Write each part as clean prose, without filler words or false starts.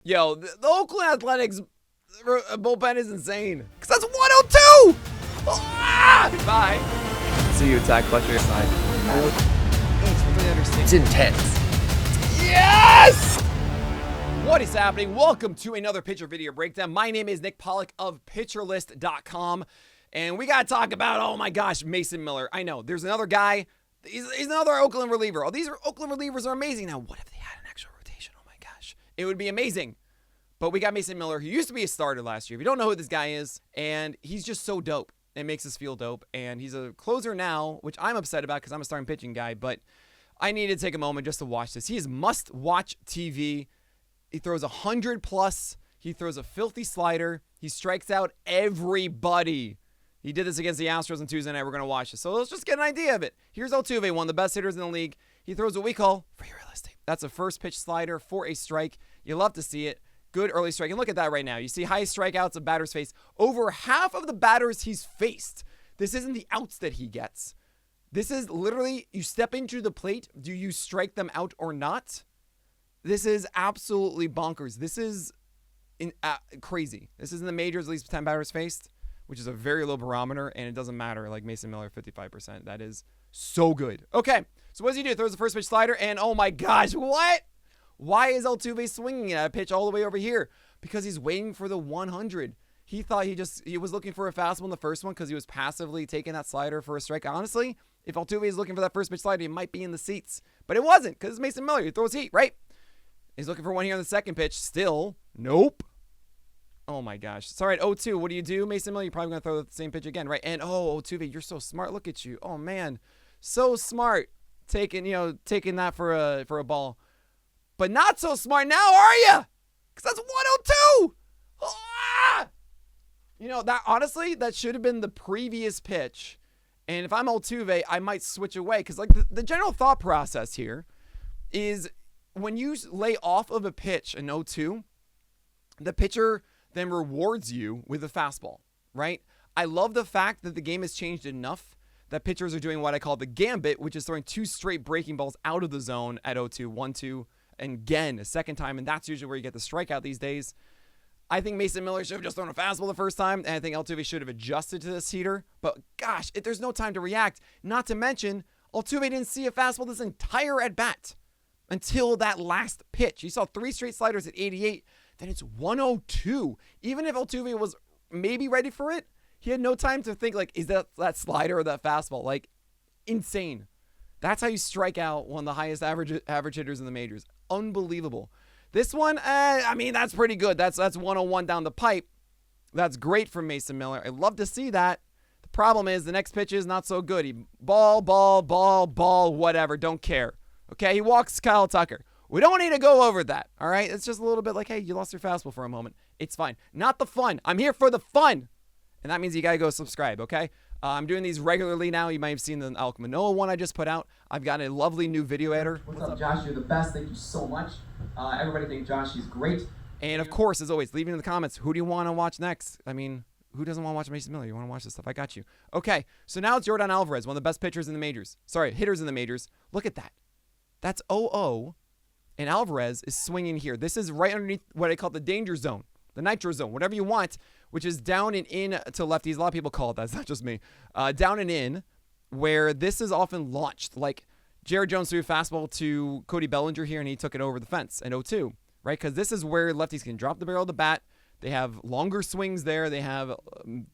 Yo, the Oakland Athletics bullpen is insane. Because that's 102! Ah! Goodbye. See you attack clutch your side. It's intense. Yes! What is happening? Welcome to another pitcher video breakdown. My name is Nick Pollack of PitcherList.com. And we got to talk about, oh my gosh, Mason Miller. I know, there's another guy. He's another Oakland reliever. Oh, these Oakland relievers are amazing. Now, what if they had an extra rotation? Oh my gosh. It would be amazing. But we got Mason Miller, who used to be a starter last year. If you don't know who this guy is, and he's just so dope. It makes us feel dope. And he's a closer now, which I'm upset about because I'm a starting pitching guy. But I need to take a moment just to watch this. He is must-watch TV. He throws 100 plus. He throws a filthy slider. He strikes out everybody. He did this against the Astros on Tuesday night. We're going to watch this. So let's just get an idea of it. Here's Altuve, one of the best hitters in the league. He throws what we call free realistic. That's a first pitch slider for a strike. You love to see it. Good early strike. And look at that right now. You see highest strikeouts a batter's face. Over half of the batters he's faced. This isn't the outs that he gets. This is literally, you step into the plate. Do you strike them out or not? This is absolutely bonkers. This is crazy. This is in the majors, at least 10 batters faced, which is a very low barometer, and it doesn't matter. Like Mason Miller, 55%. That is so good. Okay, so what does he do? Throws the first pitch slider, and oh my gosh, what? Why is Altuve swinging at a pitch all the way over here? Because he's waiting for the 100. He thought he was looking for a fastball in the first one because he was passively taking that slider for a strike. Honestly, if Altuve is looking for that first pitch slider, he might be in the seats. But it wasn't because it's Mason Miller. He throws heat, right? He's looking for one here on the second pitch. Still, nope. Oh my gosh. Sorry, at 0-2. What do you do, Mason Miller? You're probably going to throw the same pitch again, right? And oh, Altuve, you're so smart. Look at you. Oh man, so smart. Taking that for a ball. But not so smart now, are you? Because that's 102. Ah! You know, that honestly, that should have been the previous pitch. And if I'm Altuve, I might switch away. Because like the general thought process here is when you lay off of a pitch in 0-2, the pitcher then rewards you with a fastball, right? I love the fact that the game has changed enough that pitchers are doing what I call the gambit, which is throwing two straight breaking balls out of the zone at 0-2, 1-2, and again, a second time, and that's usually where you get the strikeout these days. I think Mason Miller should have just thrown a fastball the first time, and I think Altuve should have adjusted to this heater. But gosh, there's no time to react. Not to mention, Altuve didn't see a fastball this entire at-bat until that last pitch. He saw three straight sliders at 88, then it's 102. Even if Altuve was maybe ready for it, he had no time to think, like, is that slider or that fastball? Like, insane. That's how you strike out one of the highest average hitters in the majors. Unbelievable. This one, I mean, that's pretty good. That's 101 down the pipe. That's great from Mason Miller. I love to see that. The problem is the next pitch is not so good. He ball, whatever. Don't care. Okay, he walks Kyle Tucker. We don't need to go over that, all right? It's just a little bit like, hey, you lost your fastball for a moment. It's fine. Not the fun. I'm here for the fun. And that means you got to go subscribe, okay? I'm doing these regularly now. You might have seen the Alek Manoah one I just put out. I've got a lovely new video editor. What's up, Josh? You're the best. Thank you so much. Everybody think Josh is great. And, of course, as always, leave it in the comments. Who do you want to watch next? I mean, who doesn't want to watch Mason Miller? You want to watch this stuff? I got you. Okay, so now it's Yordan Alvarez, one of the best pitchers in the majors. Sorry, hitters in the majors. Look at that. That's 0-0, and Alvarez is swinging here. This is right underneath what I call the danger zone, the nitro zone, whatever you want, which is down and in to lefties. A lot of people call it that. It's not just me. Down and in, where this is often launched. Like Jared Jones threw a fastball to Cody Bellinger here, and he took it over the fence at 0-2, right? Because this is where lefties can drop the barrel of the bat. They have longer swings there. They have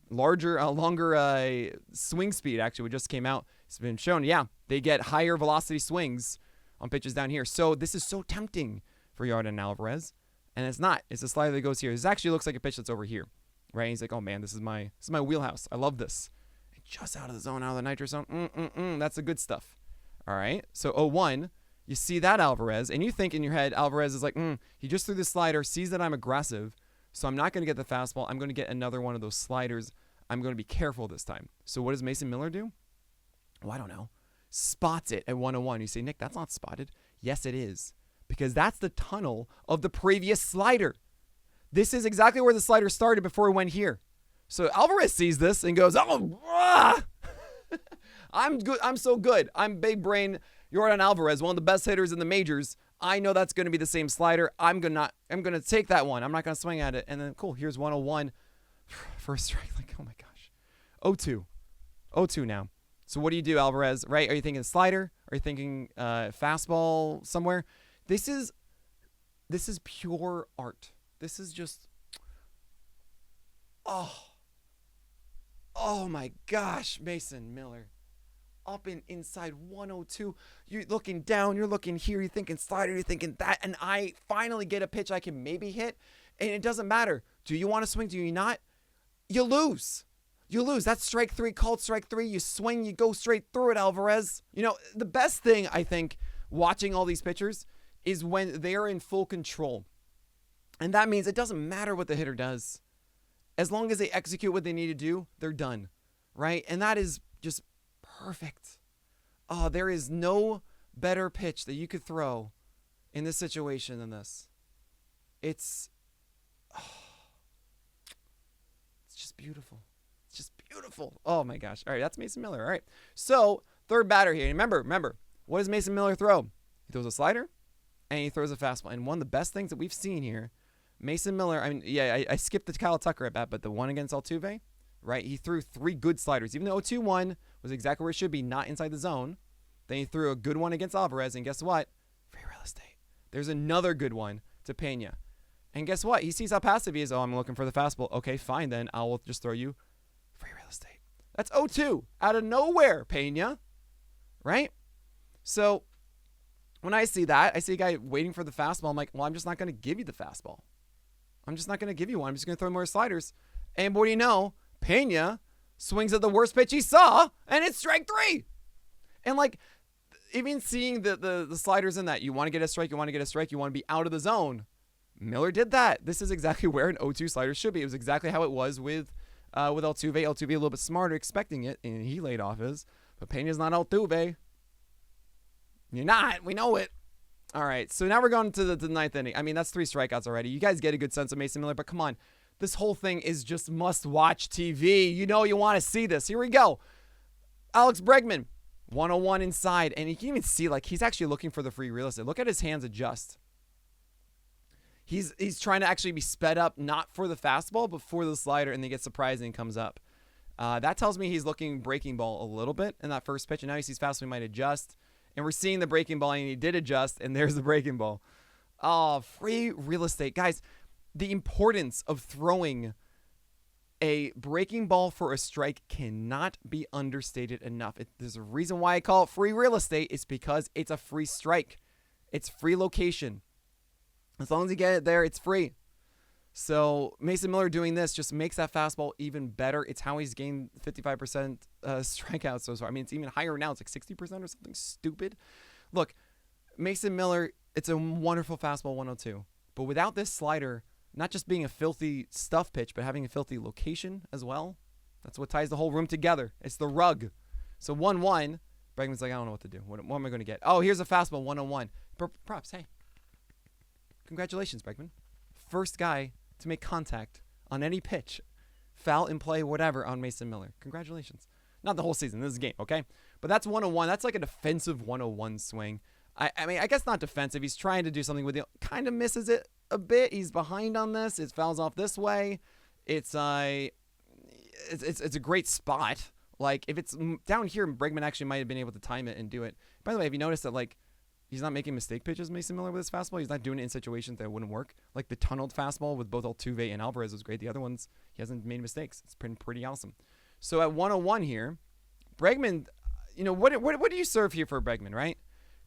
longer swing speed, actually, which just came out. It's been shown. Yeah, they get higher velocity swings on pitches down here. So this is so tempting for Yordan Alvarez. And it's not. It's a slider that goes here. This actually looks like a pitch that's over here. Right? He's like, oh man, this is my wheelhouse. I love this. And just out of the zone, out of the nitro zone. That's the good stuff. All right. So 0-1, you see that Alvarez, and you think in your head, Alvarez is like, he just threw the slider, sees that I'm aggressive, so I'm not going to get the fastball. I'm going to get another one of those sliders. I'm going to be careful this time. So what does Mason Miller do? Well, I don't know. Spots it at 101. You say, Nick, that's not spotted. Yes, it is. Because that's the tunnel of the previous slider. This is exactly where the slider started before it went here. So Alvarez sees this and goes, I'm good. I'm so good. I'm big brain Yordan Alvarez, one of the best hitters in the majors. I know that's going to be the same slider. I'm going to take that one. I'm not going to swing at it. And then, cool, here's 101. First strike, like, oh my gosh. 0-2. 0-2 now. So what do you do, Alvarez, right? Are you thinking slider? Are you thinking fastball somewhere? This is pure art. This is just, oh my gosh, Mason Miller. Up and inside 102. You're looking down, you're looking here, you're thinking slider, you're thinking that, and I finally get a pitch I can maybe hit, and it doesn't matter. Do you want to swing? Do you not? You lose. You lose. That's strike three, called strike three. You swing, you go straight through it, Alvarez. You know, the best thing, I think, watching all these pitchers is when they are in full control. And that means it doesn't matter what the hitter does. As long as they execute what they need to do, they're done, right? And that is just perfect. Oh, there is no better pitch that you could throw in this situation than this. It's just beautiful. It's just beautiful. Oh my gosh. All right, that's Mason Miller. All right. So, third batter here. Remember, what does Mason Miller throw? He throws a slider and he throws a fastball. And one of the best things that we've seen here, Mason Miller, I skipped the Kyle Tucker at bat, but the one against Altuve, right? He threw 3 good sliders. Even though 2-1 was exactly where it should be, not inside the zone. Then he threw a good one against Alvarez, and guess what? Free real estate. There's another good one to Peña. And guess what? He sees how passive he is. Oh, I'm looking for the fastball. Okay, fine then. I will just throw you free real estate. That's 0-2. Out of nowhere, Peña. Right? So, when I see that, I see a guy waiting for the fastball. I'm like, well, I'm just not going to give you the fastball. I'm just not going to give you one. I'm just going to throw more sliders. And what do you know? Peña swings at the worst pitch he saw, and it's strike 3. And like, even seeing the sliders in that, you want to get a strike, you want to be out of the zone. Miller did that. This is exactly where an 0-2 slider should be. It was exactly how it was with Altuve. Altuve a little bit smarter, expecting it, and he laid off his. But Peña's not Altuve. You're not. We know it. All right, so now we're going to the ninth inning. I mean, that's 3 strikeouts already. You guys get a good sense of Mason Miller, but come on. This whole thing is just must-watch TV. You know you want to see this. Here we go. Alex Bregman, 101 inside, and you can even see, like, he's actually looking for the free real estate. Look at his hands adjust. He's trying to actually be sped up, not for the fastball, but for the slider, and they get surprised and comes up. That tells me he's looking breaking ball a little bit in that first pitch, and now he sees fastball, he might adjust. And we're seeing the breaking ball, and he did adjust, and there's the breaking ball. Oh, free real estate. Guys, the importance of throwing a breaking ball for a strike cannot be understated enough. There's a reason why I call it free real estate. It's because it's a free strike. It's free location. As long as you get it there, it's free. So Mason Miller doing this just makes that fastball even better. It's how he's gained 55% strikeouts so far. I mean, it's even higher now. It's like 60% or something stupid. Look, Mason Miller, it's a wonderful fastball 102. But without this slider, not just being a filthy stuff pitch, but having a filthy location as well, that's what ties the whole room together. It's the rug. So 1-1, Bregman's like, I don't know what to do. What am I going to get? Oh, here's a fastball 101. Props, hey. Congratulations, Bregman. First guy to make contact on any pitch, foul in play, whatever, on Mason Miller. Congratulations. Not the whole season. This is a game, okay? But that's 101. That's like a defensive 101 swing. I mean, I guess not defensive. He's trying to do something with it. Kind of misses it a bit. He's behind on this. It fouls off this way. It's a great spot. Like, if it's down here, Bregman actually might have been able to time it and do it. By the way, have you noticed that, like, he's not making mistake pitches, Mason Miller, with his fastball? He's not doing it in situations that wouldn't work. Like the tunneled fastball with both Altuve and Alvarez was great. The other ones, he hasn't made mistakes. It's been pretty awesome. So at 101 here, Bregman, you know, what do you serve here for Bregman, right?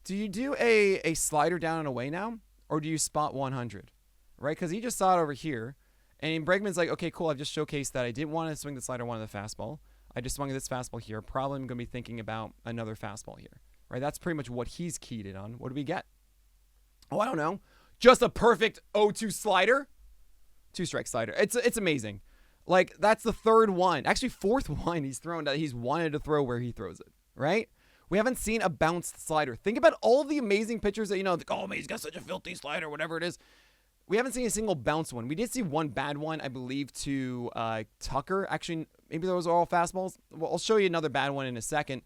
Do you do a slider down and away now? Or do you spot 100? Right? Because he just saw it over here. And Bregman's like, okay, cool. I've just showcased that I didn't want to swing the slider, I wanted the fastball. I just swung this fastball here. Probably I'm going to be thinking about another fastball here. Right, that's pretty much what he's keyed in on. What do we get? Oh, I don't know. Just a perfect 0-2 slider. 2-strike slider. It's amazing. Like, that's the third one. Actually, fourth one he's thrown that he's wanted to throw where he throws it. Right? We haven't seen a bounced slider. Think about all of the amazing pitchers that, you know, like, oh, man, he's got such a filthy slider, whatever it is. We haven't seen a single bounce one. We did see one bad one, I believe, to Tucker. Actually, maybe those are all fastballs. Well, I'll show you another bad one in a second.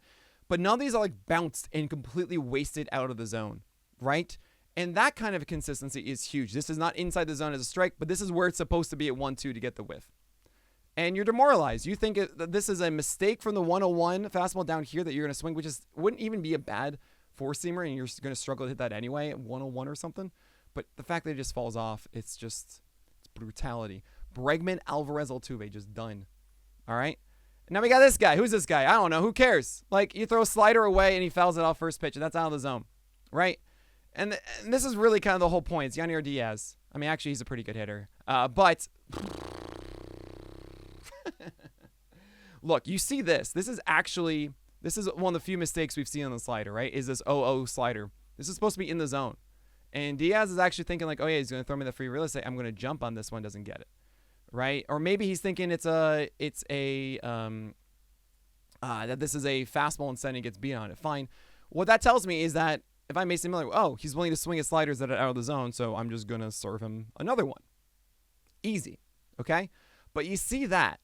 But none of these are like bounced and completely wasted out of the zone, right? And that kind of consistency is huge. This is not inside the zone as a strike, but this is where it's supposed to be at 1-2 to get the whiff. And you're demoralized. You think that this is a mistake from the 101 fastball down here that you're going to swing, which wouldn't even be a bad four-seamer, and you're going to struggle to hit that anyway at 101 or something. But the fact that it just falls off, it's brutality. Bregman, Alvarez, Altuve, just done. All right? And now we got this guy. Who's this guy? I don't know. Who cares? Like, you throw a slider away, and he fouls it off first pitch, and that's out of the zone. Right? And this is really kind of the whole point. It's Yainer Diaz. I mean, actually, he's a pretty good hitter. But look, you see this. This is one of the few mistakes we've seen on the slider, right? Is this 0-0 slider. This is supposed to be in the zone. And Diaz is actually thinking like, oh, yeah, he's going to throw me the free real estate. I'm going to jump on this one, doesn't get it. Right? Or maybe he's thinking that this is a fastball instead and he gets beat on it. Fine. What that tells me is that if I'm Mason Miller, oh, he's willing to swing his sliders that are out of the zone, so I'm just going to serve him another one. Easy. Okay? But you see that.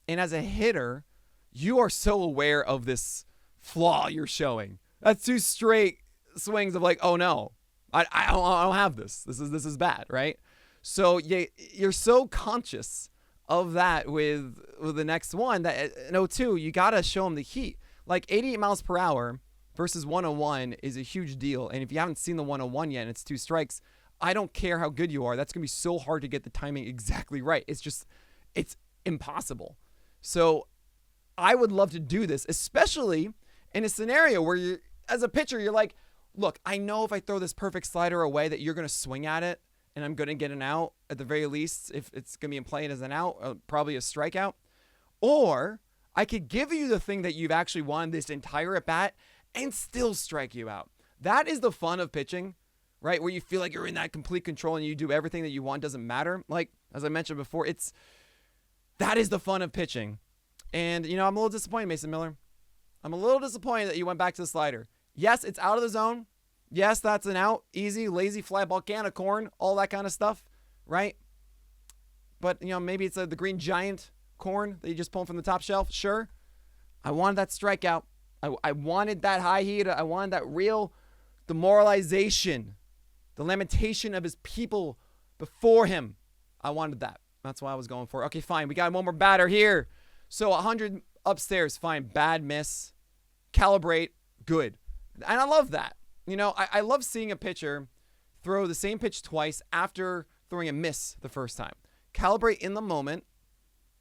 And as a hitter, you are so aware of this flaw you're showing. That's 2 straight swings of like, oh no, I don't have this. This is bad, right? So you're so conscious of that with the next one that in 0-2, you got to show him the heat. Like 88 miles per hour versus 101 is a huge deal. And if you haven't seen the 101 yet and it's 2 strikes, I don't care how good you are. That's going to be so hard to get the timing exactly right. It's impossible. So I would love to do this, especially in a scenario where you, as a pitcher, you're like, look, I know if I throw this perfect slider away that you're going to swing at it and I'm going to get an out at the very least. If it's going to be in play as an out, probably a strikeout. Or I could give you the thing that you've actually won this entire at bat and still strike you out. That is the fun of pitching, right? Where you feel like you're in that complete control and you do everything that you want, doesn't matter. Like, as I mentioned before, that is the fun of pitching. And, I'm a little disappointed, Mason Miller. I'm a little disappointed that you went back to the slider. Yes, it's out of the zone. Yes, that's an out. Easy, lazy fly ball, can of corn, all that kind of stuff, right? But, maybe it's the green giant corn that you just pull from the top shelf. Sure. I wanted that strikeout. I wanted that high heat. I wanted that real demoralization, the lamentation of his people before him. I wanted that. That's why I was going for it. Okay, fine. We got one more batter here. So 100 upstairs, fine. Bad miss. Calibrate, good. And I love that. I love seeing a pitcher throw the same pitch twice after throwing a miss the first time. Calibrate in the moment.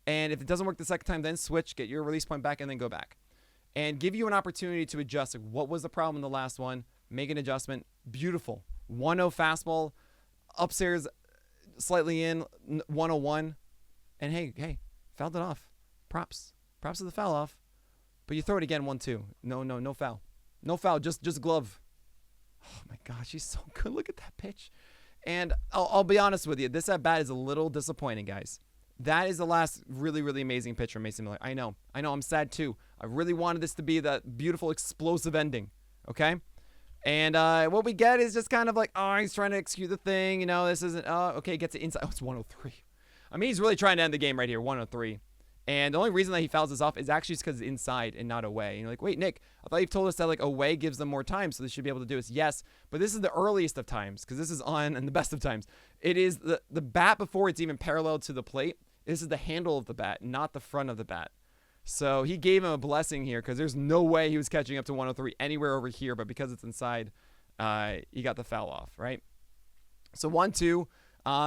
And if it doesn't work the second time, then switch, get your release point back, and then go back. And give you an opportunity to adjust. Like, what was the problem in the last one? Make an adjustment. Beautiful. 1-0 fastball. Upstairs, slightly in. 101. And hey, fouled it off. Props to the foul off. But you throw it again, 1-2. No foul. No foul, just glove. Oh my gosh, he's so good. Look at that pitch. And I'll be honest with you. This at-bat is a little disappointing, guys. That is the last really, really amazing pitch from Mason Miller. I know. I'm sad too. I really wanted this to be that beautiful, explosive ending. Okay? And what we get is just kind of like, oh, he's trying to execute the thing. This isn't, okay, gets it inside. Oh, it's 103. I mean, he's really trying to end the game right here, 103. And the only reason that he fouls this off is actually because it's inside and not away. And you're like, wait, Nick, I thought you've told us that like away gives them more time, so they should be able to do this. Yes, but this is the earliest of times because this is on and the best of times. It is the bat before it's even parallel to the plate. This is the handle of the bat, not the front of the bat. So he gave him a blessing here because there's no way he was catching up to 103 anywhere over here, but because it's inside, he got the foul off, right? So 1-2.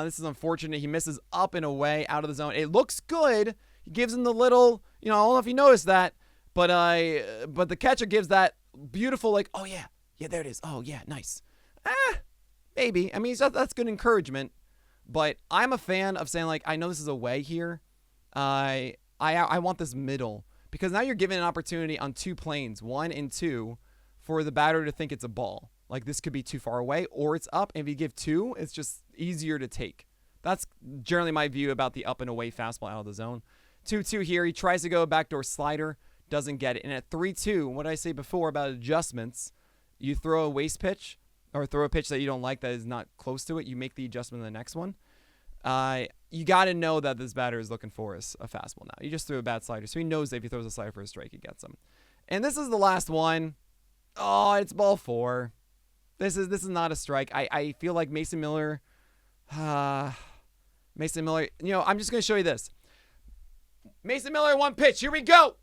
This is unfortunate. He misses up and away out of the zone. It looks good. He gives him the little, I don't know if you noticed that, but the catcher gives that beautiful, like, oh yeah, there it is. Oh yeah, nice. Maybe. I mean, that's good encouragement, but I'm a fan of saying like, I know this is away here. I want this middle because now you're given an opportunity on 2 planes, 1 and 2, for the batter to think it's a ball. Like this could be too far away or it's up. And if you give 2, it's just easier to take. That's generally my view about the up and away fastball out of the zone. 2-2 here. He tries to go backdoor slider, doesn't get it. And at 3-2, what I say before about adjustments, you throw a waste pitch or throw a pitch that you don't like that is not close to it. You make the adjustment in the next one. You got to know that this batter is looking for is a fastball now. You just threw a bad slider, so he knows that if he throws a slider for a strike, he gets him. And this is the last one. Oh, it's ball 4. This is not a strike. I feel like Mason Miller, I'm just going to show you this. Mason Miller, one pitch. Here we go.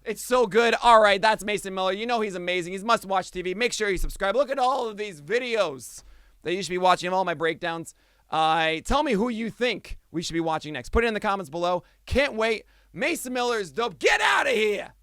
It's so good. All right, that's Mason Miller. You know he's amazing. He's must-watch TV. Make sure you subscribe. Look at all of these videos that you should be watching of all my breakdowns. Tell me who you think we should be watching next. Put it in the comments below. Can't wait. Mason Miller is dope. Get out of here.